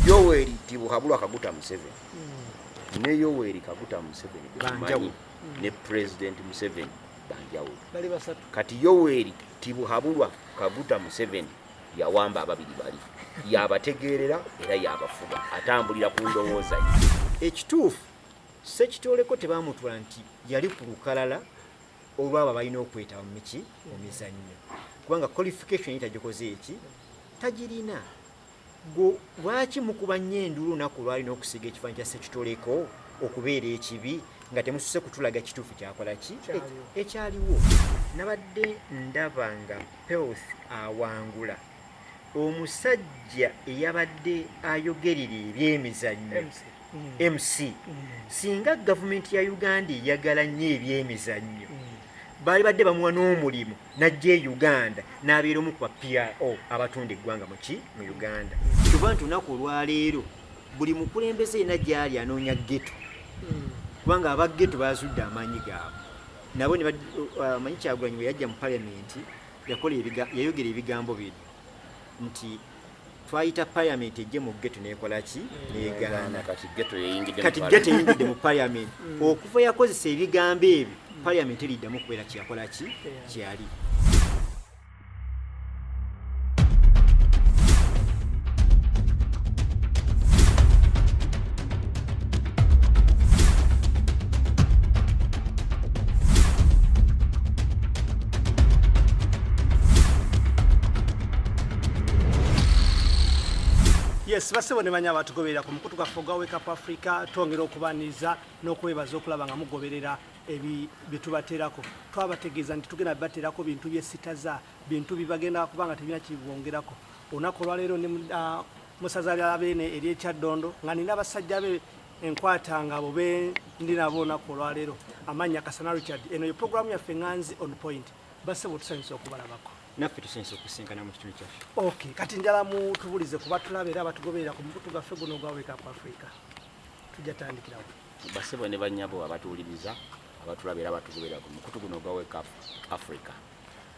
Yoweri Tibuhaburwa Kaguta Museveni ne Yoweri Kaguta Museveni banjawulo ne President Museveni banjawulo bali basatu kati Yoweri Tibuhaburwa Kaguta Museveni yawamba ababiri bali yabategerera era yabafuga atambulira ku ndowooza ekituufu sekitoleko tebamutwala nti yali ku lukalala olwaba balina okwetaba mu miki omizannyo kubanga qualification yitagikoze eki tagirina go lwaki mukuba nnyo endulu olunaku lwalina okusiga ekifaananyi kya sekitoleko okubeera ekibi nga temususe kutulaga kituufu kyakola ki ekyaliwo nabadde ndaba nga Peoth awangula omusajja eyabadde ayogerera ebyemizannyo MC singa gavumenti ya Uganda eyagala nnyo ebyemizannyo bali badde bamuwa n'omulimu najja e Uganda n'abeera omu ku PRO abatunda eggwanga mu Uganda kuba nti olunaku olwaleero buli mukulembeze yenna gyali anoonya ghetto kubanga abaghetto bazudde amaanyi gaabwe nabo ne manyi Kyagulanyi we yajja mu parliament yayogera ebigambo bino nti twayita parliament ejje mu ghetto nekola ki neegaana kati ghetto yeyingidde mu parliament okuva yakozesa ebigambo ebyo parliament eriddamu kubeera kyakola ki kyali Yes, basebo ne banya batugoberera ku mukutu gaffe gwa Wake Up Africa twongera okubaniza n'okwebaza okulaba nga mugoberera bitubaterako twabategeeza nti tugenda bibaterako bintu byesitaza bintu bibagenda kubanga tebina kibongerako onako olwaleero ne musaza lyabene ery'Ekyaddondo nga nina abasajja be enkwatanga abo be ndi nabo onako olwaleero amanya Kasana Richard eno yo programu yaffe Nganzi on Point basebo tusanyusa okubalabako naffe tusinza okusinkana mu kitundu kyaffe okay kati njala mutubulize kuba tulabera abatugoberera ku mukutu gaffe guno gwa Wake Up Africa tujja tandikirawo basebo ne bannyabo abatuwuliriza abatulabera abatugoberera ku mukutu guno gwa Wake Up Africa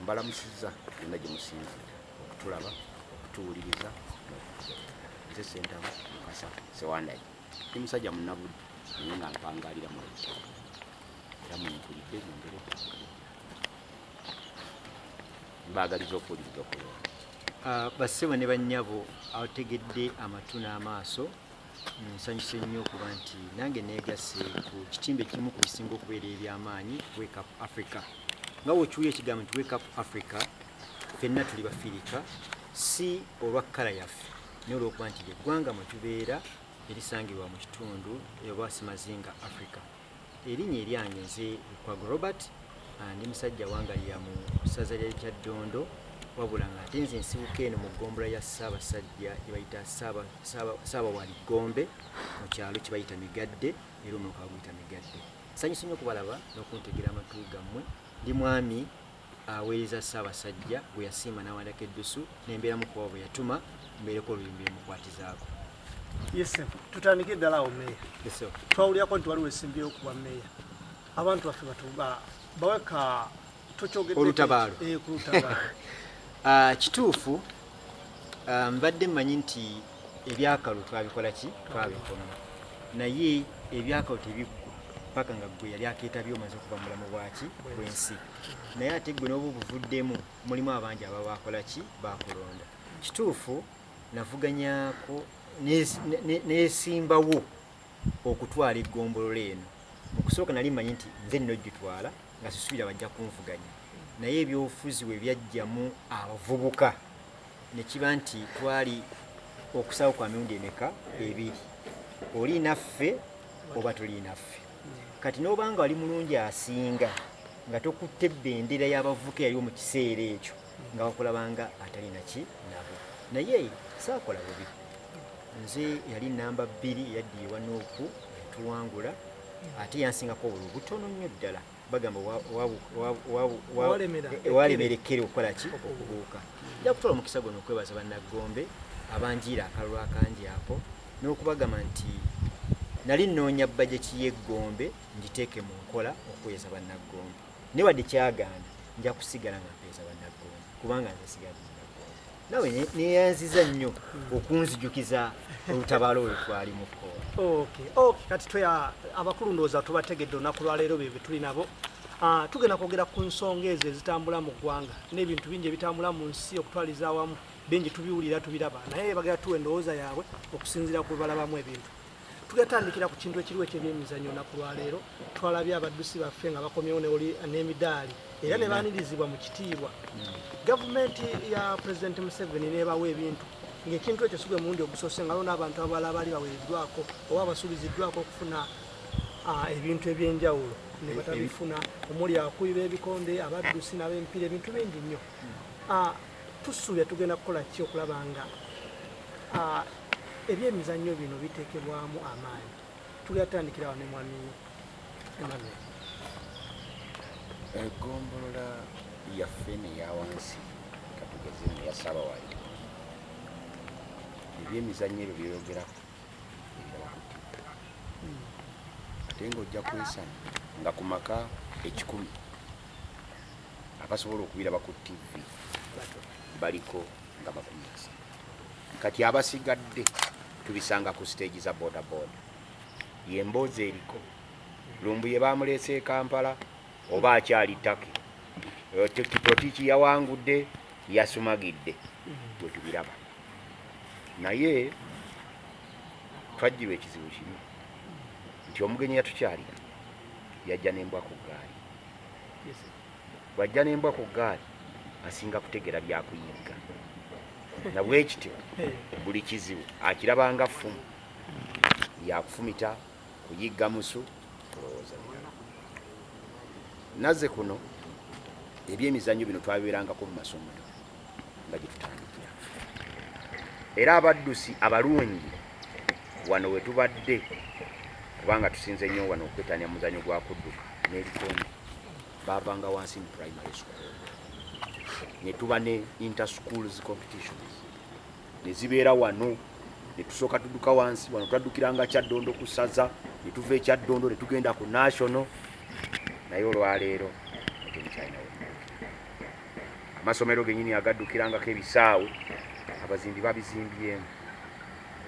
mbalamusizza yonna gye musinzira okutulaba okutuwuliriza nze Sentamu Mukasa Sewandayi ndi musajja munnabudde naye nga mpangalira mu era mumpulidde mumbere mbagaliza okuwuliriza okulola basebo ne bannyabo abategedde amatu n'amaaso nsanyuse nnyo okuba nti nange neegasse ku kitimbe kimu ku bisinga okubeera ebyamaanyi Wake Up Africa nga wokiwulira ekigambo nti Wake Up Africa ffenna tuli bafirika si olwa kkala yaffe naye olw'okuba nti eggwanga mwe tubeera erisangibwa mu kitundu ebyasimazinga Africa erinnya eryange nze Lukwago Robert ndi musajja wangalira mu ssaza lya Kyaddondo wabula nga ate nze nsibuka eno mu ggombolola ya Ssaabasajja gye bayita Ssaabawali Gombe mu kyalo kye bayita Migadde era omuluka baguyita Migadde nsanyusa nnyo okubalaba n'okuntegera amatu gammwe ndi mwami aweereza Ssaabasajja bwe yasiima n'awandako eddusu n'embeeramu kuba bwe yatuma mbeereko oluyimbi emukwatizaako yes tutandike ddala awo meeya twawulyako nti waliwo esimbi y'okuba meeya abantu baffe baweka tokyogedde olutabaalo ku lutabaalo kituufu mbadde mmanyi nti ebyakalu twabikola ki twabikoma naye ebyakalu tebiggwa paka nga gwe yali akeetabye omaze okuba mulamu bwaki bw'ensi naye ate gwe n'oba obuvuddemu mulimu abangi aba bakola ki bakulonda kituufu navuganyaako neesimbawo okutwala eggombolola eno mu kusooka nali mmanyi nti nze nno gitwala nga sisuubira bajja kunvuganya naye ebyobufuzi we byajjamu abavubuka ne kiba nti twali okusaawo kwa mirundi emeka ebiri oli naffe oba tuli naffe kati n'obanga wali mulungi asinga nga tokutte ebbendera y'abavubuka yaliwo mu kiseera ekyo nga bakulabanga atalina ki nabo naye saakola bubi nze yali namba 2 yaddiye Wanuuku tuwangula ate yansingako obululu butono nnyo ddala bagamba walemerekere okukola ki okubuuka nja kutwala omukisa guno okwebaza bannagombe abanjiira akalulu akangi ako n'okubagamba nti nali nnoonya bajeti y'eggombe ngiteeke mu nkola okuweeza bannagombe ne wadde kyaganda nja kusigala nga mpeeza bannagombe kubanga nze sigala bannagombe nawe neyanziza nnyo okunzijukiza olutabaalo olwo twali mu kkola. Okay, kati toya abakulu ndowooza tubategedde olunaku lwaleero bye tuli nabo. Tugenda kwogera ku nsonga ezo ezitambula mu ggwanga n'ebintu bingi ebitambula mu nsi okutwaliza awamu bingi tubiwulira tubiraba naye bagenda tuwa endowooza yaabwe okusinziira ku balabamu ebintu. Tugatandikira ku kintu ekiriwo eky'ebyemizannyo olunaku lwaleero twalabye abaddusi baffe nga bakomyewo n'emidaali era ne baanirizibwa mu kitiibwa. Gavumenti ya Pulezidenti Museveni neebawa ebintu ng'ekintu ekyo sigwe mulundi ogusoose nga lona abantu abalala baali baweereddwako oba basuubiziddwako okufuna ebintu ebyenjawulo ne batabifuna omuli abakubi b'ebikonde abaddusi n'ab'emipiira ebintu bingi nnyo. Tusuubya tugenda kukola ki okulaba nga ebyemizannyo bino biteekebwamu amaanyi. Tugatandikira wano mwami Emmanuel. Eggombolola yaffe neyawansi katugeze neya Ssaabawali ebyemizannyo ebyo byogerako ate ng'ojja kwesana nga ku maka 100 abasobola okubiraba ku TV baliko nga 30. Kati abasigadde tubisanga ku stage za boda yemboozi eriko Lumbuye bamuleese e Kampala oba akyali Take Kiprotiki yawangudde yasumagidde bwe tubiraba naye twajjirwa ekizibu kimu nti omugenyi yatukyalira yajja n'embwa ku ggaali. Bwajja n'embwa ku ggaali asinga kutegera byakuyigga na bwekityo buli kizibu akirabanga ffumu yakufumita kuyigga musu kulowooza nazze kuno ebyemizannyo bino twabiberangako mu masomero nga gye tutandikira era abaddusi abalungi wano we tubadde kubanga tusinze nnyo wano okwetanya muzannyo gwa kudduka n'ebikonde baavanga wansi mu primary school ne tuba ne inter-schools competitions ne zibeera wano ne tusooka tudduka wansi wano twaddukiranga Kyaddondo ku ssaza ne tuva e Kyaddondo ne tugenda ku national naye olwaleero temukyalinawo amasomero genyini agaddukirangako ebisaawe abazimbi babizimbyemu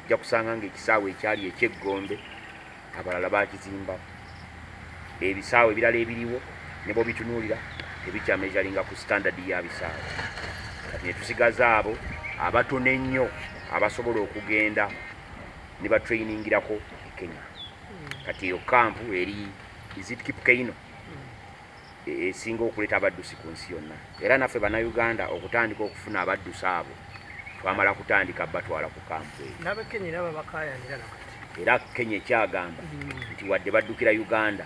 ojja kusanga ng'ekisaawe ekyali ekyeggombe abalala bakizimba ebisaawe ebirala ebiriwo ne bo bitunuulira tebikyamejalinga ku standard ya bisaawe kati ne tusigaza abo abatono ennyo abasobola okugenda ne batrainingirako e Kenya. Kati eyo kampu eri Kipkeino esinga okuleeta abaddusi ku nsi yonna era naffe bannayuganda okutandika okufuna abaddusi abo twamala kutandika batwala ku kampu eyo era Kenya ekyagamba nti wadde baddukira Uganda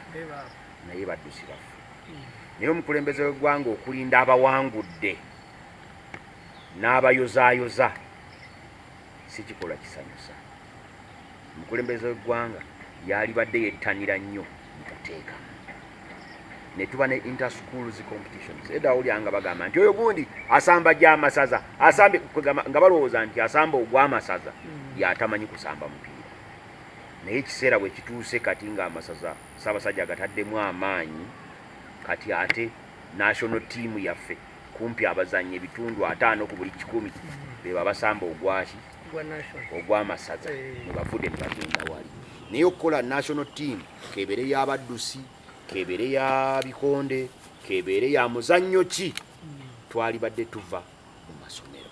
naye baddusi baffe naye omukulembeze w'eggwanga okulinda abawangudde n'abayozaayoza si kikola kisanyusa. Omukulembeze w'eggwanga yalibadde yettanira nnyo mu kateeka ne tuba ne inter-schools competitions edda olyanga bagamba nti oyo gundi asamba gy'amasaza asambe nga balowooza nti asamba ogw'amasaza yatamanyi kusamba mupiira naye ekiseera bwe kituuse kati ng'amasaza Ssaabasajja agataddemu amaanyi kati ate national team yaffe kumpi abazanyi ebitundu 5 ku buli 100 beba basamba ogwaki ogw'amasaza ne bavudde ne bagenda wali naye okukola national team kebeere y'abaddusi kebeere ya bikonde kebeere ya muzannyo ki twali badde tuva mu masomero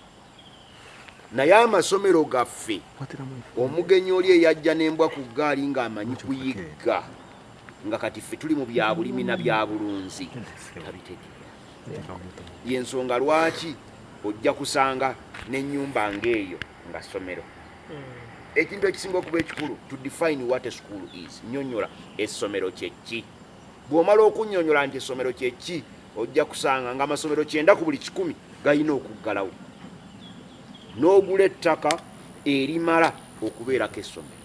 naye amasomero gaffe omugenyi oli eyajja n'embwa ku ggaali ng'amanyi kuyigga nga kati ffe tuli mu bya bulimi na bya bulunzi tabitegeera yensonga lwaki ojja kusanga n'ennyumba ng'eyo nga ssomero. Ekintu ekisinga okuba ekikulu to define what a school is nnyonnyola essomero kyeki. Bw'omala okunnyonnyola nti essomero kyeki ojja kusanga ng'amasomero 9 ku buli 10 galina okuggalawo n'ogula ettaka erimala okubeerako essomero.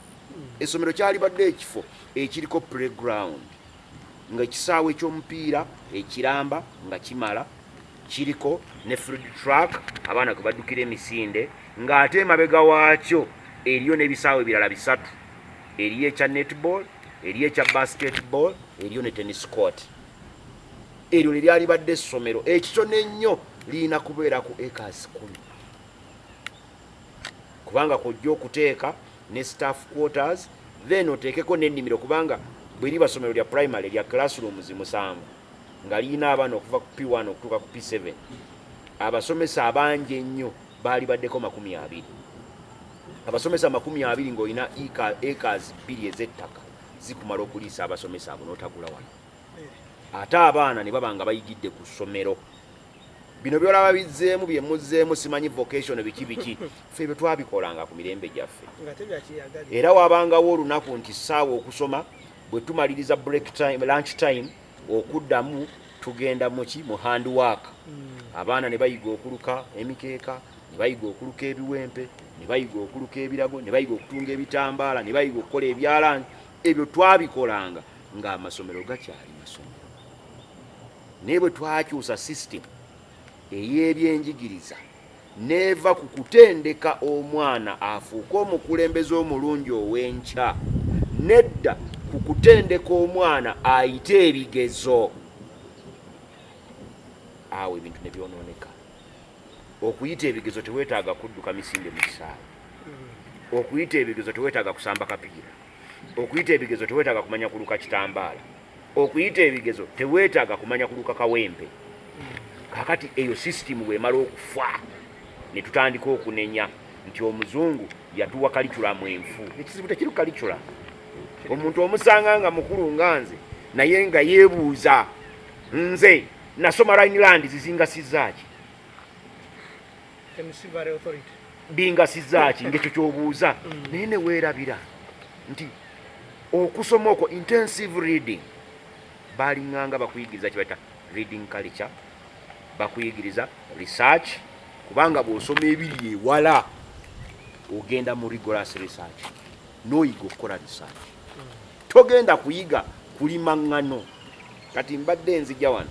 Essomero kyalibadde ekifo ekiriko playground nga ekisaawe eky'omupiira ekiramba nga kimala kiriko ne field track abaana kwe baddukira emisinde ng'ate emabega waakyo eriyo n'ebisaawe ebirala 3 eriyo ekya netball eriyo ekya basketball eriyo ne tennis court. Eryo lyalibadde essomero ekitono ennyo lirina kubeera ku acres 10 kubanga kujja okuteeka ne staff quarters then oteekeko n'ennimiro kubanga bwe liba ssomero lya primary lya classrooms 7 nga liyina abaana okuva ku P1 okutuuka ku P7 abasomesa abangi ennyo baali baddeko 20 abasomesa 20 ng'olina acres 2 ez'ettaka zikumala okuliisa abasomesa abo n'otagula wano ate abaana ne baba nga bayigidde ku ssomero bino byolaba bizzeemu bye muzzeemu simanyi vocation biki ffe bye twabikolanga ku mirembe gyaffe era wabangawo olunaku nti ssaawa okusoma bwe tumaliriza break time lunch time okuddamu tugenda muki mu handwork abaana ne bayiga okuluka emikeeka ne bayiga okuluka ebiwempe ne bayiga okuluka ebirago ne bayiga okutunga ebitambaala ne bayiga okukola ebyalaani ebyo twabikolanga ng'amasomero gakyali masomero naye bwe twakyusa system ey'ebyenjigiriza neeva ku kutendeka omwana afuuke omukulembeze omulungi ow'enkya nedda ku kutendeka omwana ayite ebigezo awo ebintu ne byonooneka okuyita ebigezo teweetaaga kudduka misinde mu kisaawe okuyita ebigezo teweetaaga kusamba kapiira okuyita ebigezo teweetaaga kumanya kuluka kitambaala okuyita ebigezo teweetaaga kumanya kuluka kawempe kakati eyo system bwemala okufa ne tutandika okunenya nti omuzungu yatuwa kaliculamu enfu ekizibu tekiri kalicula omuntu omusanga nga mukulu nga nze naye nga yeebuuza nze nasoma Rhineland zizingasizaaki bingasizaaki ngekyo kyobuuza naye ne weerabira nti okusoma okwo intensive reading balinganga bakuyigiriza kibaita reading culture bakuyigiriza research kubanga bw'osoma ebiri ewala ogenda mu rigorous research n'oyiga okukola research togenda kuyiga kulima ngano kati mbadde nzija wano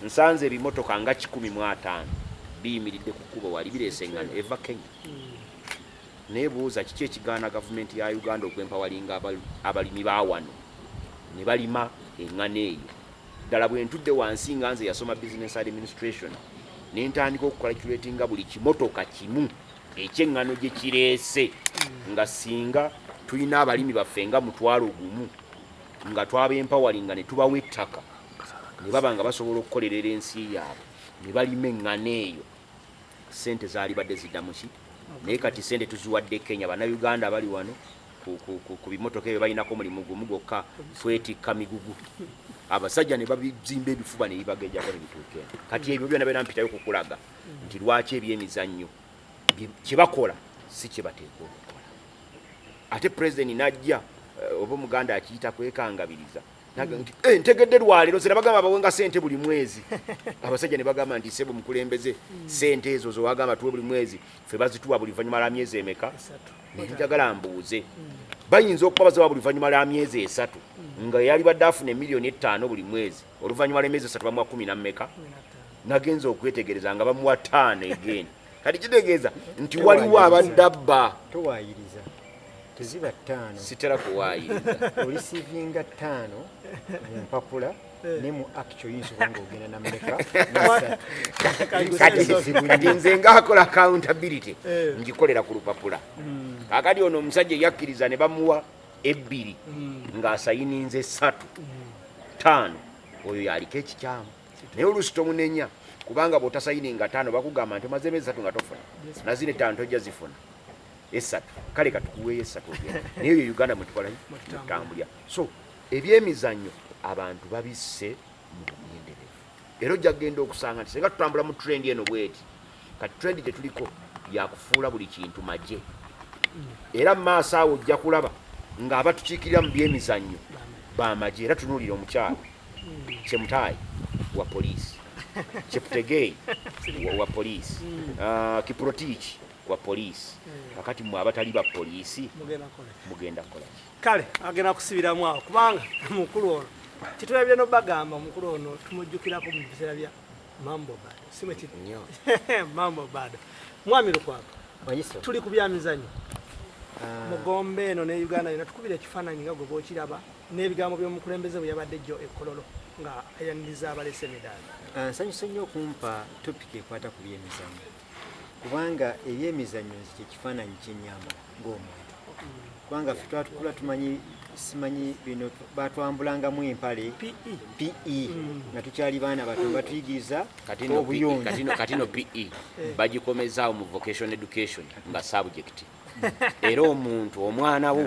nsanze ebimotoka nga 150 biyimiridde ku kkubo wali bireese engano eva Kenya neebuuza kiki ekigaana gavumenti ya Uganda okwempawalinga abalimi ba wano ne balima engano eyo ddala bwe ntudde wansi nga nze yasoma business administration ne ntandika okukalculatinga buli kimotoka kimu eky'engano gye kireese nga singa tulina abalimi baffe nga 1,000 nga twabempawalinga ne tubawa ettaka ne baba nga basobola okukolerera ensi yaabwe ne balima engano eyo sente zaali badde ziddamu ki naye kati sente tuziwadde Kenya bannayuganda bali wano ku bimotoka ebyo balinako omulimu gumu gwokka twetikka migugu abasajja ne babizimba ebifuba ne bibagejjako ne bituuka kati ebyo byonna beera mpitayo kukulaga nti lwaki ebyemizannyo kyebakola si kyebateeka okukola ate pulezidenti najja oba omuganda akiyita kwekangabiriza nti ntegedde lwaleero zera bagamba bawenga sente buli mwezi abasajja ne bagamba nti sebo mukulembeze sente ezo zowagamba tuwe buli mwezi ffe bazituwa buli luvannyuma lwa myezi emeka nenjagala mbuuze bayinza okuba baziwa buli luvannyuma lwa myezi 3 nga yali badde afuna $5,000,000 buli mwezi oluvannyuma lw'emyezi 3 bamuwa 10 na mmeka nagenza okwetegereza nga bamuwa 5 egeni kati kitegeeza nti waliwo abadabba towayiriza teziba 5 sitera kuwaayiriza olisivinga 5 empapula ne mu actual yinsobola ng'ogenda na mmeka kati nze ngaakola accountability ngikolera ku lupapula kakati ono omusajja yakkiriza ne bamuwa 2 ng'asayininze 3 5 oyo yaliko ekikyamu naye oluusi tomunenya kubanga bw'otasayininga 5 bakugamba nti omaze emyezi 3 nga tofuna nazino 5 tojja zifuna 3 kale katukuweeyo 3 ogenda naye eyo Uganda mwetukolayo mutambulya so ebyemizannyo abantu babisse mu bugenderevu era ojja kgenda okusanga nti singa tutambula mu trend eno bweti kati trend gyetuliko yakufuula buli kintu magye era mu maaso awo ojja kulaba ng'abatukiikirira mu byemizannyo bamagye era tunuulira omukyalo Chemutayi wa poliisi Cheputegei wa poliisi Kiprotich wa poliisi kakati mwe abatali ba poliisi mugenda kola kale agenda kusibiramu awo kubanga mukulu ono kitulabye no bagamba mukulu ono tumujjukirako mu biseera bya mambo bado simwe kiti mambo bado mwami Lukwago tuli ku byamizannyo mugombe eno ne Uganda yona tukubira ekifaananyi nga gwe bw'okiraba n'ebigambo by'omukulembeze bwe yabadde jjo ekkololo nga ayaniriza abalese emedaali nsanyusa nnyo okumpa topic ekwata ku byemizannyo kubanga ebyemizannyo nzi kyekifaananyi kyenyamba ng'omuntu kubanga ffe twatukula tumanyi simanyi bino batwambulangamu empale PE nga tukyali baana bato batuyigiriza obuyonjo katino PE bagikomezaawo mu vocational education nga subject era omuntu omwana wo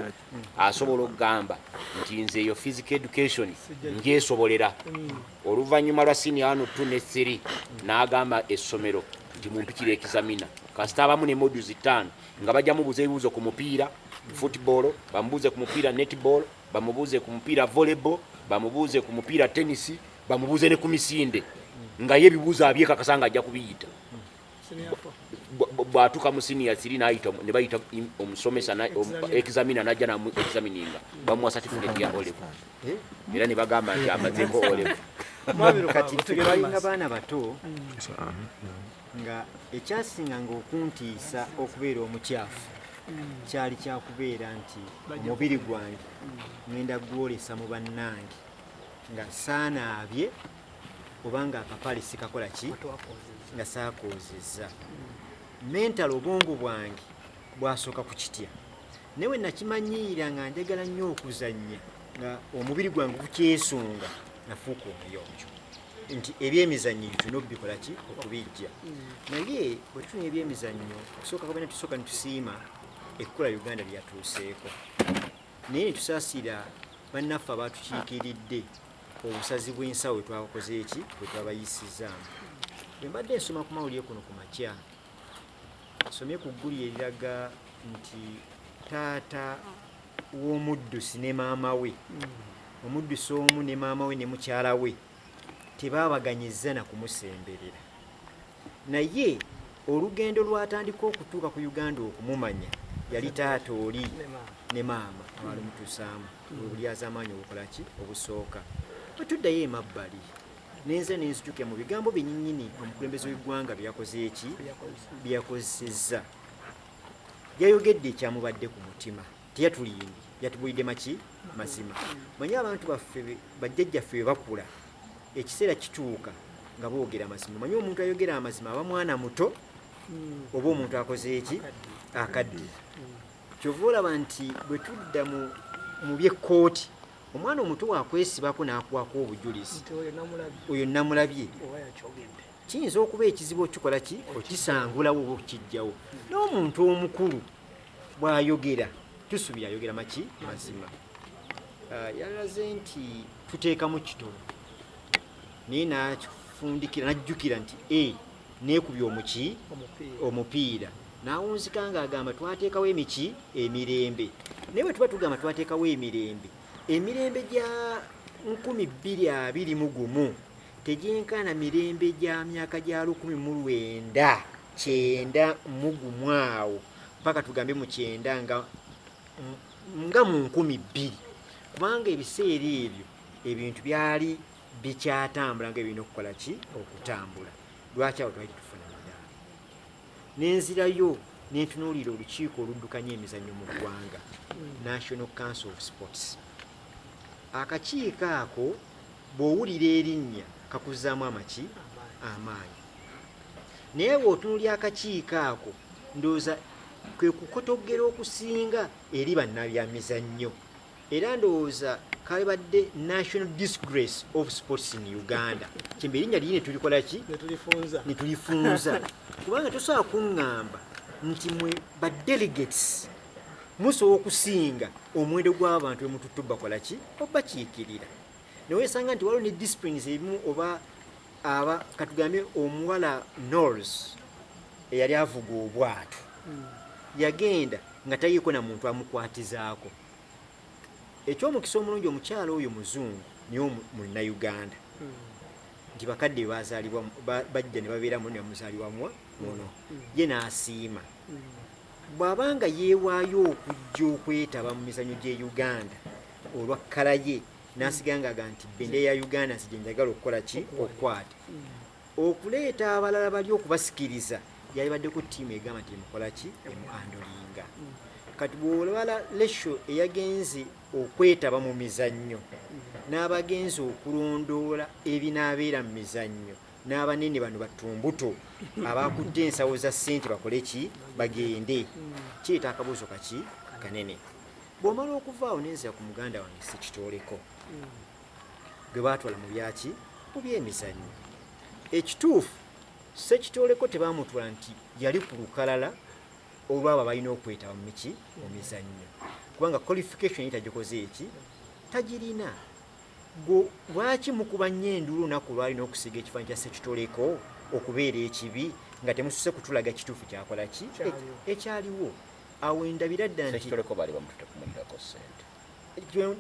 asobola okugamba nti nze eyo physical education ngyesobolera oluvannyuma lwa senior 1 2 ne 3 n'agamba essomero nti mumpikira ekizamina kasita abamu ne modules 5 nga bajja mubuuza ebibuuzo ku mupiira football, bamubuuze ku mupiira netball, bamubuuze ku mupiira volleyball, bamubuuze ku mupiira tennis, bamubuuze ne ku misinde nga ye bibuuzo abyekakasa nga ajja kubiyita bwatuka mu senior 3 n'ayita ne bayita omusomesa examiner n'ajja namu examininga bamuwa certificate ya O-level era ne bagamba nti amazeeko O-level kati twalinga baana bato nga ekyasinga ng'okuntiisa okubeera omukyafu kyali kyakubeera nti omubiri gwange ngenda gwolesa mu bannange nga saanaabye obanga akapale sikakola ki nga saakoozezza mental obwongo bwange bwasooka ku kitya newe nakimanyiira nga njagala nnyo okuzannya nga omubiri gwange gukyesonga nafuuka omuyonjo nti ebyemizannyo tulina okubikola ki okubijja naye bwe tulina ebyemizannyo okusooka kabana tusooka nitusiima ekkola Uganda lyatuuseeko naye netusaasira bannaffe abaatukiikiridde obusazi bw'ensawo twabakoze eki bwe twabayisizaamu bwe mbadde nsoma ku mawulire kuno ku makya nsomye ku gguli eriraga nti taata w'omuddusi ne maama we omuddusi omu ne maama we ne mukyala we tebaabaganyizza na kumusemberera naye olugendo lwatandika okutuuka ku Uganda okumumanya yali taata oli ne maama abaalimutusaamu obulyaza amaanyi obukola ki obusooka bwe tuddayo emabbali nenze nenzijukira mu bigambo byennyinnyini omukulembeze w'eggwanga byeyakoze eki byeyakozesezza yayogedde ekyamubadde ku mutima teyatulindi yatubulidde maki mazima manyi abantu baffe bajjajjaffe bwe bakula ekiseera kituuka nga boogera amazima manyi omuntu ayogera amazima aba mwana muto oba omuntu akoze eki akadde kyova olaba nti bwe tudda mu byekkooti omwana omuto waakwesibako n'akwako obujulizi oyo namulabye kiyinza okuba ekizibu okikola ki okisangulawo oba okukijjawo n'omuntu omukulu bw'ayogera tusuubira ayogera maki mazima yalaze nti tuteekamu kitono naye nakifundikira najjukira nti neekubye omupiira n'awunzika ng'agamba twateekawo emiki emirembe naye bwe tuba tugamba twateekawo emirembe gya 2021 tegyenkana mirembe gya myaka gya 1990 awo mpaka tugambe mu 9 nga mu 2000 kubanga ebiseera ebyo ebintu byali bikyatambula nga ebirina okukola ki okutambula lwaki awo twali tufuna middaala nenzirayo nentunuulira olukiiko oluddukanya emizannyo mu ggwanga National Council of Sports akakiiko ako bw'owulira erinnya kakuzaamu amaanyi naye bw'otunuulira akakiiko ako ndowooza kwe kukotoggera okusinga eri bannabyamizannyo era ndowooza kabadde National Disgrace of Sports in Uganda kyembe erinnya liri netulikola ki netulifunza kubanga tosobola kuŋŋamba nti mwe badelegates musobola okusinga omuwendo gw'abantu bemututtu bakola ki obakiikirira naye esanga nti waliwo ne disciplines ebimu oba katugambe omuwala Knowles eyali avuga obwato yagenda nga tayiiko na muntu amukwatizaako ekyomukisa omulungi omukyala oyo muzungu niyo munnayuganda nti bakadde bazaalibwa bajja ne babeera muno yamuzaalibwa muno ye n'asiima bw'abanga yeewaayo okujja okwetaba mu mizannyo gy'e Uganda olwa kkala ye n'asiganga nti bendera ya Uganda nzije njagala okukola ki okukwata okuleeta abalala bali okubasikiriza yalibaddeko ttiimu egamba nti emukola ki emuandolinga kati bw'olabala lesho eyagenze okwetaba mu mizannyo n'abagenzi okulondoola ebinaabeera mu mizannyo n'abanene bano batumbuto abakudde ensawo za ssente bakole ki bagende kireeta akabuuzo kaki kanene bw'omala okuvaawo nenza ku muganda wange Ssekitooleko gwe baatwala mu byaki mu byemizannyo ekituufu Ssekitooleko tebamutwala nti yali ku lukalala olwabo balina okwetaba mu miki mu mizannyo kubanga qualification yita gikoze eki tagirina lwaki mukuba nnyo enduulu olunaku lwalina okusiga ekifaananyi kya Ssekitooleko okubeera ekibi nga temususe kutulaga kituufu kyakola ki ekyaliwo awo endabira ddala nti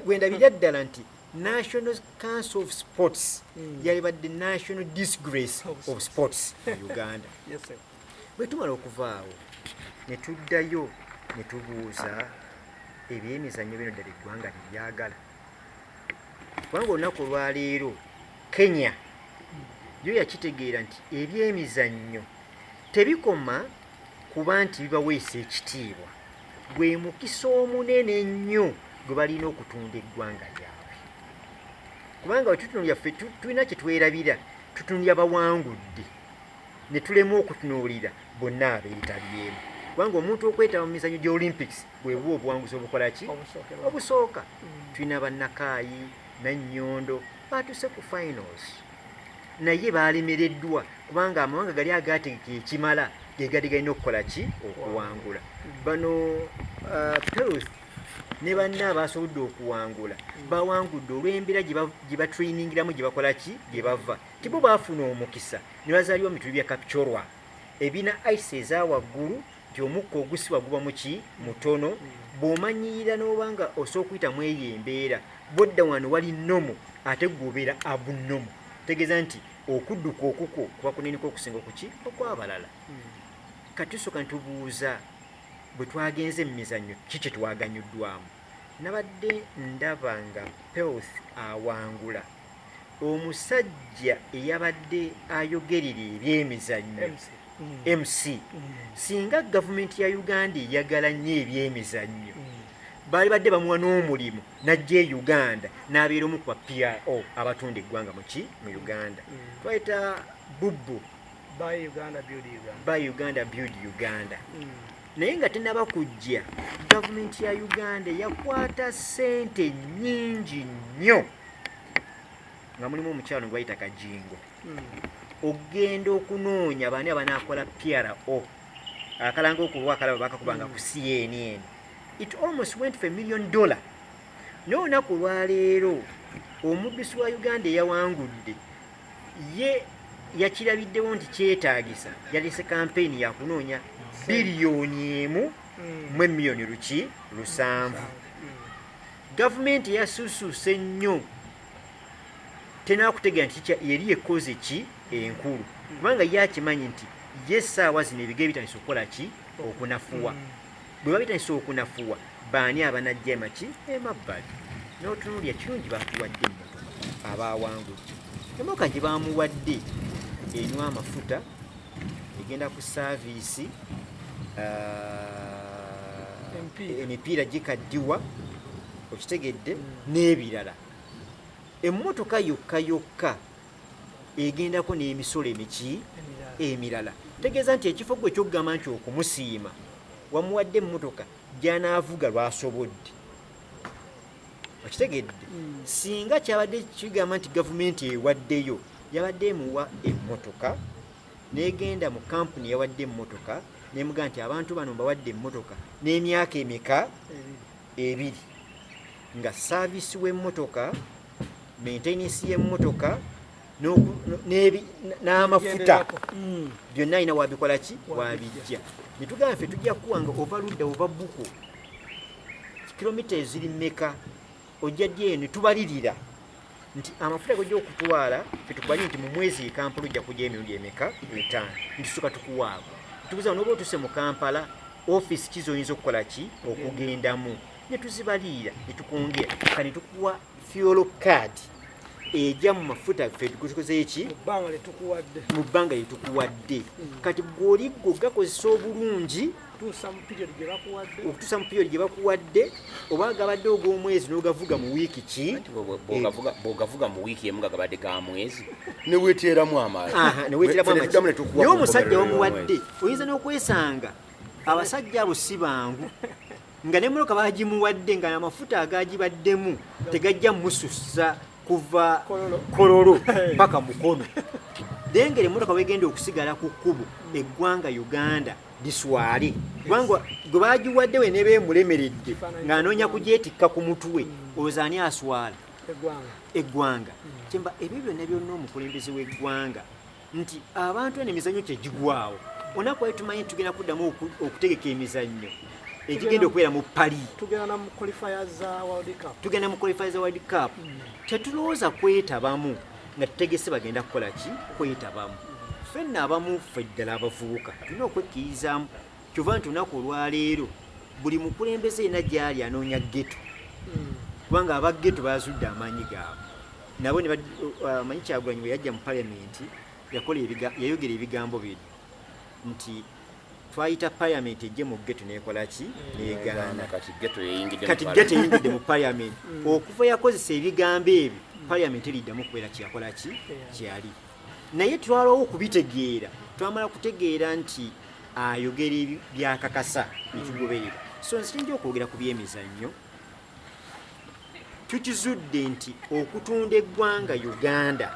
wendabira ddala nti National Council of Sports yalibadde National Disgrace of Sports mu Uganda bwe tumala okuvaawo ne tuddayo ne tubuuza ebyemizannyo bino ddala eggwanga tebyagala kubanga olunaku olwaleero Kenya yo yakitegeera nti ebyemizannyo tebikoma kuba nti bibaweesa ekitiibwa gwe mukisa omunene nnyo gwe balina okutunda eggwanga lyabwe kubanga wetutunuulira ffe tulina kye twerabira tutunuulira bawangudde ne tulema okutunuulira bonna abeetabyemu kubanga omuntu okwetaba mu mizannyo gya Olympics bwebuwa obuwanguzi obukola ki obusooka tulina bannakaayi Nannyondo baatuse ku finals naye baalemereddwa kubanga amawanga gali agaategeka ekimala ge gali galina okukola ki okuwangula bano Perth ne banna abasobodde okuwangula bawangudde olw'embeera gye batrainingiramu gye bakola ki gye bava tibo baafuna omukisa ne bazaalibwa mu bitundu bya Kapchorwa ebina ice eza waggulu nti omukka ogusibwa guba muki mutono bw'omanyirira n'obanga osobola okuyitamu eyo embeera bodda wano wali nomo ate gwobeera abunomo tegeeza nti okudduka okuko kuba kunene kw'okusinga okuki okwabalala katusooka ntubuuza bwe twagenze mu mizannyo ki kye twaganyuddwamu nabadde ndaba nga Perth awangula omusajja eyabadde ayogerera ebyemizannyo MC singa gavumenti ya Uganda eyagala nnyo ebyemizannyo baali badde bamuwa n'omulimu n'ajja e Uganda n'abeera omu ku ba PRO abatunda eggwanga mu Uganda twayita Bubu Buy Uganda Build Uganda naye nga tenaba kujja gavumenti ya Uganda yakwata ssente nnyingi nnyo nga mulimu omukyalo gwayita Kajingo ogenda okunoonya baani abanaakola PRO akalanga okulwa akalaba bakakubanga ku CNN it almost went for $1 million naye olunaku olwaleero omuddusi wa Uganda eyawangudde ye yakirabiddewo nti kyetaagisa yalese kampeyini yakunoonya biliyoni 1.7 gavumenti yasusuuse nnyo tenaakutegeera nti yeri ekoze ki enkulu kubanga yakimanyi nti ye essaawa zino ebiga bitandise okukola ki okunafuwa bwe babitandise okunafuwa baani abanajja emaki emabbali n'otunuulya kirungi bakuwadde emmotoka abaawangudde emmotoka gye baamuwadde enywa amafuta egenda ku saaviisi emipiira gikaddiwa okitegedde n'ebirala emmotoka yokka egendako n'emisolo emiki emirala tegeeza nti ekifo gwe kyokugamba nti okumusiima wamuwadde emmotoka gy'anaavuga lw'asobodde okitegedde singa kyabadde kigamba nti gavumenti ewaddeyo yabadde emuwa emmotoka n'egenda mu kampuni yawadde emmotoka nemuga nti abantu bano mbawadde emmotoka n'emyaka emeka 2 nga saavisi w'emmotoka maintenance y'emmotoka n'amafuta byonna alina wabikola ki wabijja netugamba ffe tujja kuwanga ovaludda ova buko kilomita eziri mmeka ojja ddi eno tubalirira nti amafuta gojja okutwala ffe tukubalire nti mu mwezi Kampala ojja kujja emirundi emeka 5 ntusooka tukuwaako tubuza n'oba otuse mu Kampala office kizoyinza okukola ki okugendamu ne tuzibalira ne tukongera kane tukuwa fuel card ejja mu mafuta ffe tukukoze eki mu bbanga lye tukuwadde kati bw'oli gakozesa obulungi okutuusa mu period gye bakuwadde oba gabadde ogw'omwezi n'ogavuga mu wiiki ki bw'ogavuga mu wiiki emu nga gabadde ga mwezi ne weeteeramu amaanyi naye omusajja wamuwadde oyinza n'okwesanga abasajja abo si bangu nga n'emmotoka baagimuwadde nga amafuta agagibaddemu tegajja musussa kuva kololo paka mukono dengere emmotoka wegenda okusigala ku kkubo eggwanga Uganda diswale kubanga gwe baagiwadde we ne beemulemeredde ng'anoonya kugyetikka ku mutwe ozaani aswala eggwanga kyemba ebyo byonna byonna omukulembeze w'eggwanga nti abantu eno emizannyo kyegigwawo onaku wali tumanyi tugenda kuddamu okutegeka emizannyo egigenda okubeera mu Paris tugenda mu qualifiers za World Cup tetulowooza kwetabamu nga tutegese bagenda kukola ki kwetabamu ffenna abamu ffe ddala abavubuka tulina okwekkirizamu kyova nti olunaku olwaleero buli mukulembeze yena gyali anoonya geto kubanga abageto bazudde amaanyi gaabwe nabo amanyi Kyagulanyi bwe yajja mu palamenti yayogera ebigambo bino nti twayita palamenti ejje mu geto nekola ki neegaana kati geto eyingidde mu palamenti okuva yakozesa ebigambo ebyo palamenti eriddamu okubeera kyakola ki kyali naye twalwawo okubitegeera twamala kutegeera nti ayogera byakakasa ekigoberera so nsinja okwogera ku byemizannyo tukizudde nti okutunda eggwanga Uganda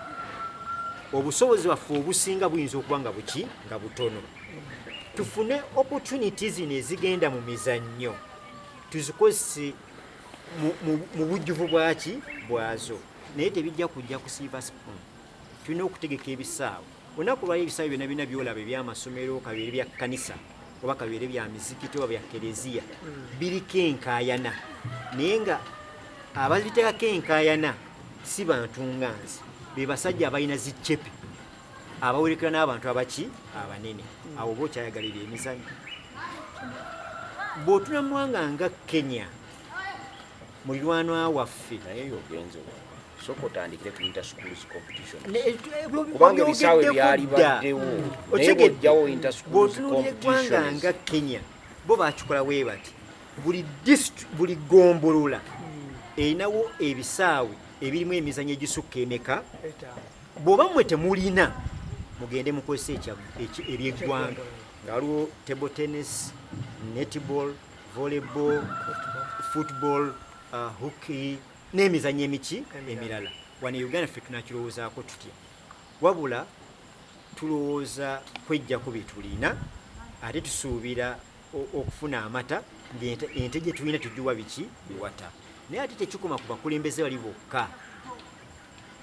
obusobozi bwaffe obusinga buyinza okuba nga buki nga butono tufune opportunities zino ezigenda mu mizannyo tuzikozese mu bujjuvu bwaki bwazo naye tebijja kujja ku silver spoon tulina okutegeka ebisaawe olunaku lwali ebisaawe byonna byonna byolaba ebyamasomero kabeere bya kkanisa oba kabeere bya mizikiti oba bya kereziya biriko enkaayana naye nga abaziteekako enkaayana si bantu nganzi be basajja abalina zicepe abawerekera n'abantu abaki abanene abo oba okyayagalira emizannyo bw'otuna muwanga nga Kenya mulirwanwa waffe naye yogenze soko otandikire ku inter-schools competition kubanga ebisaawe byali baddewo naye bw'ojjawo inter-schools eggwanga nga Kenya bo bakikola bwe bati buli gombolola erinawo ebisaawe ebirimu emizannyo egisukka emeka bw'oba mmwe temulina mugende mukozesa ebyeggwanga nga waliwo table tennis, netball, volleyball, football, hockey n'emizannyo emiki emirala wano Uganda ffe tunakirowoozaako tutya wabula tulowooza kwejjako bye tulina ate tusuubira okufuna amata ente gye tulina tugiwa biki biwata naye ate tekikoma ku bakulembeze bali bokka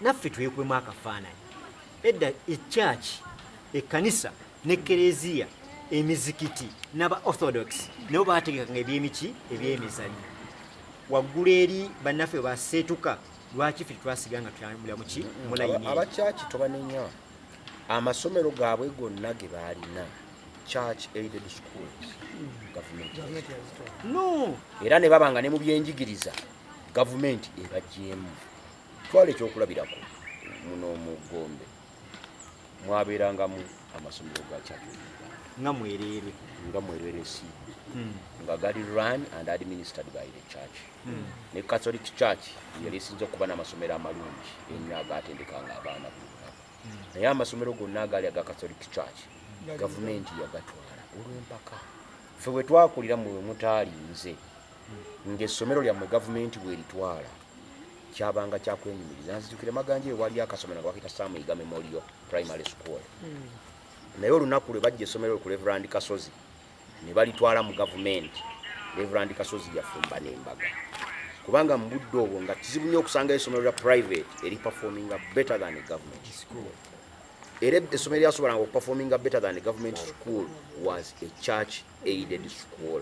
naffe twekwemu akafaananyi edda ekyaki ekkanisa n'ekereziya emizikiti n'aba orthodox nabo baategekanga ebyemiki ebyemizannyo waggulu eri bannaffe baseetuka lwaki ffe twasiga nga tutambulira muki mulayini abakyaki tobanenya amasomero gaabwe gonna ge baalina church aided schools government no era ne babanga ne mu byenjigiriza government ebajjeemu twale ekyokulabirako muno mu Gombe mwabeerangamu amasomero ga church nga mwerere si nga gali run and administered by the church ne Catholic Church yali esinza okuba n'amasomero amalungi ennyo agaatendekanga abaana naye amasomero gonna agali aga Catholic Church gavumenti yagatwala olw'empaka ffe bwe twakulira mu mutaalinze ng'essomero lyammwe gavumenti bw'eritwala kyabanga kyakwenyumiriza nzijukire Maganje wali akasomero nga bakita Samuiga Memorial Primary School naye olunaku lwe bajja essomero ku Reverend Kasozi ne balitwala mu gavumenti Reverend Kasozi yafumba n'embaga kubanga mu budde obwo nga kizibu nnyo okusanga essomero lya private eri performing better than a government school era essomero lyasobolanga okuperforminga better than a government school was a church aided school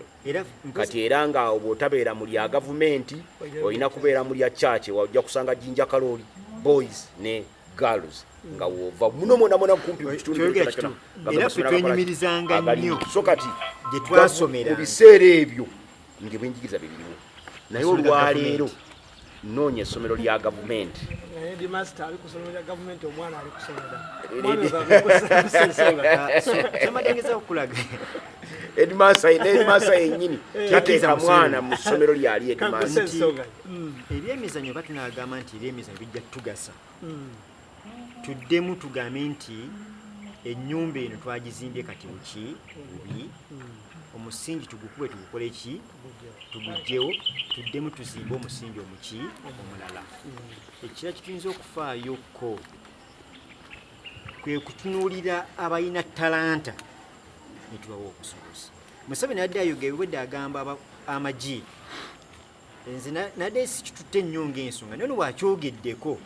kati era nga bw'otabeera mu lya gavumenti olina kubeera mu lya church wajja kusanga Jinja Kaloli boys ne girls nga wova muno mona kumpi mu kitundu era ffe twenyumirizanga nnyo so kati gye twasomera mu biseera ebyo nge bwenjigiriza bibiriwo naye olwaleero noonya essomero lya gavumenti kyematengeza okulaga headmaster yennyini yateeka mwana mu ssomero lyali headmaster. Ebyemizannyo batunagamba nti ebyemizannyo bijja tugasa. Tuddemu tugambe nti ennyumba eno twagizimbye kati bubi, omusingi tugukube tugukole ki, tugugyewo, tuddemu tuzimbe omusingi omulala. Ekira kituyinza okufaayokko kwe kutunuulira abalina talanta ne tubawa obusobozi. Museveni adde ayogera obwedde agamba amagye. Nze nadde sikitutte nnyo ng'ensonga naye lwakyogeddeko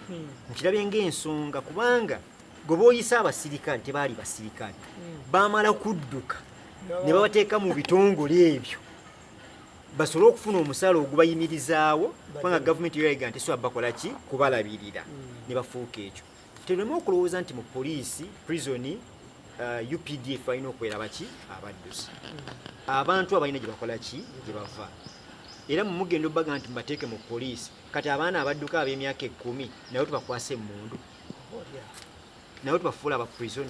nkirabye ng'ensonga kubanga gwe booyisa abasirikale tebaali basirikale baamala kudduka ne babateeka mu bitongole ebyo basobole okufuna omusaala ogubayimirizaawo kubanga gavumenti yoyega nti so bakola ki kubalabirira ne bafuuka ekyo. Tuleme okulowooza nti mu poliisi prisoni UPDF alina okwera baki abaddusi abantu abalina gye bakola ki gye bava era mu mugendo baga nti mbateeke mu poliisi kati abaana abadduka ab'emyaka 10 nayo tubakwase emmundu nayo tubafuula aba prison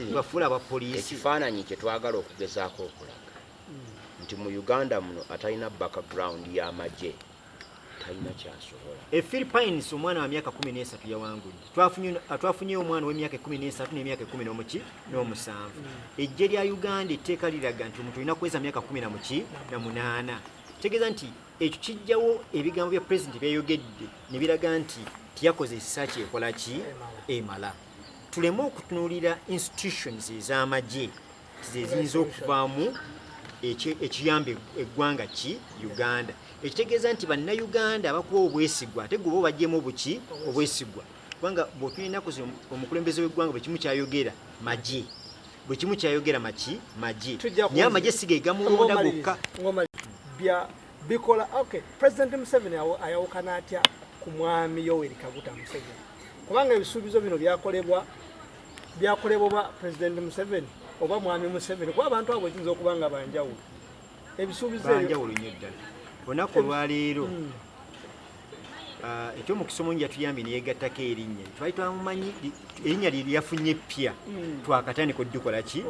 tubafuula aba poliisi. Ekifaananyi kye twagala okugezaako okulaga nti mu Uganda muno atalina background y'amagye talina kyasobola. Philippines omwana wa myaka 13 yawangudde. Twafunye omwana w'emyaka 13 n'emyaka 17. Ejje lya Uganda etteeka liraga nti omuntu olina kuweza myaka 18. Tegeeza nti ekyo kijjawo ebigambo bya president byayogedde ne biraga nti tiyakoze ekisaaki ekola ki emala. Tuleme okutunuulira institutions ez'amagye ziyinza okuvaamu ekiyambe eggwanga ki Uganda. Ekitegeeza nti bannayuganda abakuba obwesigwa ate gwe bo bajjemu obuki obwesigwa kubanga bw'otunula ennaku omukulembeze w'eggwanga bwe kimu kyayogera magye bwe kimu kyayogera magye naye amagye si ge gamulonda gokka bikola. Okay, President Museveni ayawukana atya ku mwami Yoweri Kaguta Museveni kubanga ebisuubizo bino byakolebwa President Museveni oba mwami Museveni kuba abantu abo ekiyinza okuba nga banjawulo ebisuubizo banjawulo nnyo ddala. Olunaku olwaleero ekyomukiso mungi yatuyambye neyegattako erinnya twali twamumanyi erinnya lye lyafunye ppya twakatandika oddukola ki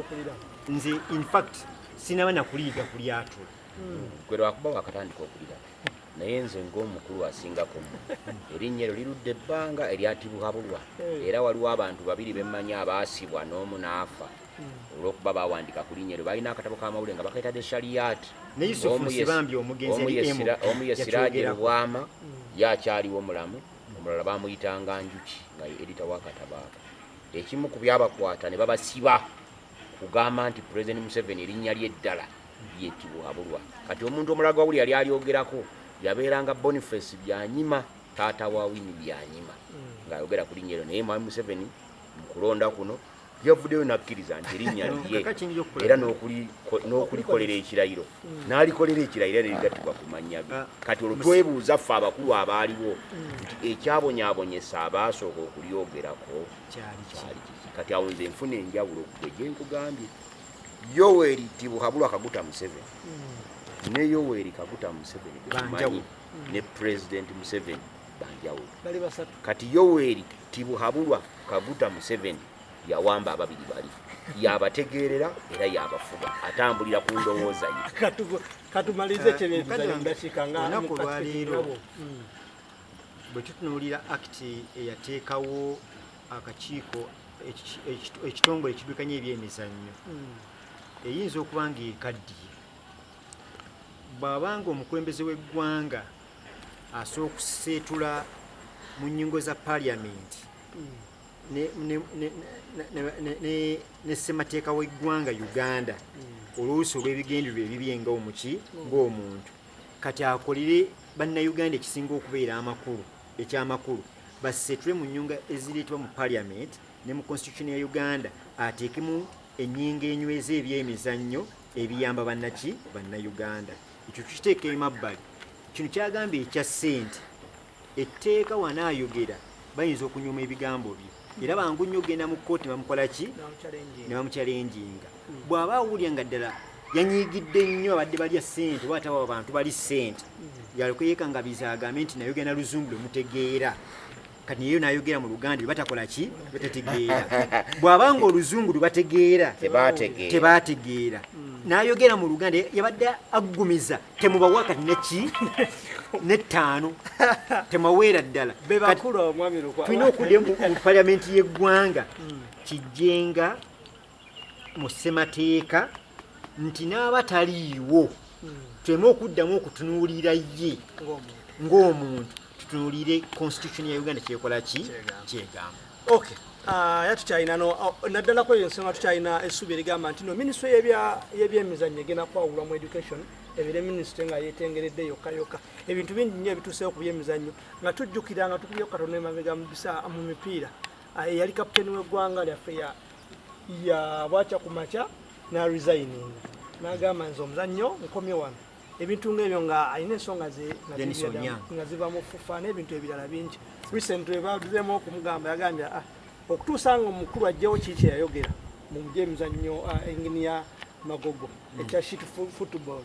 nze in fact sinaba nakuliiga ku lyatula gwe lwakuba wakatandika okulira naye nze ng'omukulu asingako erinnya eryo lirudde ebbanga eryatibuhabulwa era waliwo abantu babiri bemmanyi abaasibwa n'omu n'afa olw'okuba bawandika ku linnya eryo balina akatabo k'amawulire nga bakaita de Shariat omu ye Siraaje Lubwama yakyaliwo omulamu omulala bamuyitanga Njuki nga ye edita w'akatabo ako. Ekimu ku byabakwata ne babasiba kugamba nti President Museveni erinnya ly'eddala lyetibuhabulwa. Kati omuntu omulaga wawuli yali alyogerako yabeeranga Boniface Byanyima taata wa Winnie Byanyima ng'ayogera ku linnya eryo naye mwami Museveni mu kulonda kuno yavuddeyo nakkiriza nti erinnya lye era n'okulikolera ekirayiro n'alikolera ekirayiro nerigattibwa ku mannya ge. Kati olwo twebuuza ffe abakulu abaaliwo nti ekyabonyaabonyesa abaasooka okulyogerako kyali kiki. Kati awo nze nfuna enjawulo gwe gye nkugambye Yoweri Tibuhabulwa Kaguta Museveni ne Yoweri Kaguta Museveni banjawulo ne President Museveni banjawulo. Kati Yoweri Tibuhabulwa Kaguta Museveni yawamba ababiri bali yabategeerera era yabafuga atambulira ku ndowooza ye. Katumalize kyebyetuzaindakikanga olunaku olwaleero bwe tutunuulira akiti eyateekawo akakiiko ekitongole ekiddukanya ebyemizannyo eyinza okuba nga ekaddiye bw'abanga omukulembeze w'eggwanga asobola okuseetula mu nnyingo za paliamenti ne ssemateeka w'eggwanga Uganda oluusi olw'ebigendererwa ebibyengawo muki ng'omuntu kati akolere bannayuganda ekisinga okubeera ekyamakulu baseetule mu nnyunga ezireetebwa mu paliamenti ne mu constitution ya Uganda ateekemu ennyingo enyweza ebyemizannyo ebiyamba bannayuganda. Ekyo tukiteeka emabbali. Kino kyagambye ekya ssente etteeka wanaayogera bayinza okunyuma ebigambo bye era bangu nnyo ogenda mu kkooti bamukola ki ne bamukyalenjinga. Bw'aba awulira nga ddala yanyiigidde nnyo abadde balya ssente oba atawa abantu bali ssente yalokeyeka nga biza agambe nti nayo genda luzungu lwe mutegeera kati yeyo nayogera mu Luganda batakola ki batategeera bw'abanga oluzungu lubategeera tebategeera nayogera mu Luganda yabadde aggumiza temubawa kati neki n'ettaano temaweera ddala tulina okudda mu palamenti y'eggwanga kijjenga mu ssemateeka nti n'abataliiwo tuleme okuddamu okutunuulira ye ng'omuntu tutunuulire constitution ya Uganda kyekola ki kyegamba. Okay. Yatukyalina naddala ku eyo ensonga tukyalina essuubi erigamba nti no minisitule y'ebyemizannyo egenda kwawulwa mu education ebire minisitule nga yeetengeredde yokka ebintu bingi nnyo ebituuseewo ku byemizannyo nga tujjukira nga tukubye Katonda emabega mu mipiira eyali kapiteeni w'eggwanga lyaffe bwatya ku makya resigning n'agamba nze omuzannyo nkomye wano ebintu ng'ebyo nga alina ensonga nga ziva mu fufa n'ebintu ebirala bingi recently baaduzemu okumugamba yagambye okutuusa nga omukulu ajjawo kiki yayogera mu byemizannyo enginiya Magogo ekya shit football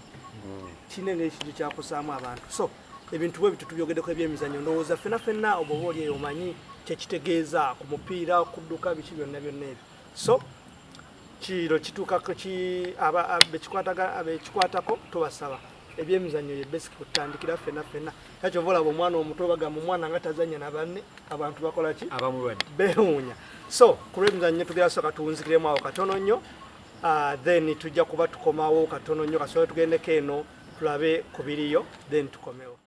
kinene ekintu kyakusaamu abantu so ebintu bwe bitu tubyogeddeko ebyemizannyo ndowooza ffenna oba oli eyo omanyi kyekitegeeza ku mupiira okudduka biki byonna ebyo so kiro kituukako abekikwatako tubasaba ebyemizannyo ye basic kutandikira ffenna yakyo volaba omwana omuto bagamba omwana nga tazanya na banne abantu bakola ki abamulwadde beewuunya so ku lw'emizannyo tugera soka tuwunzikiremu awo katono nnyo then tujja kuba tukomawo katono nnyo kasobola tugendeko eno tulabe ku biriyo then tukomewo.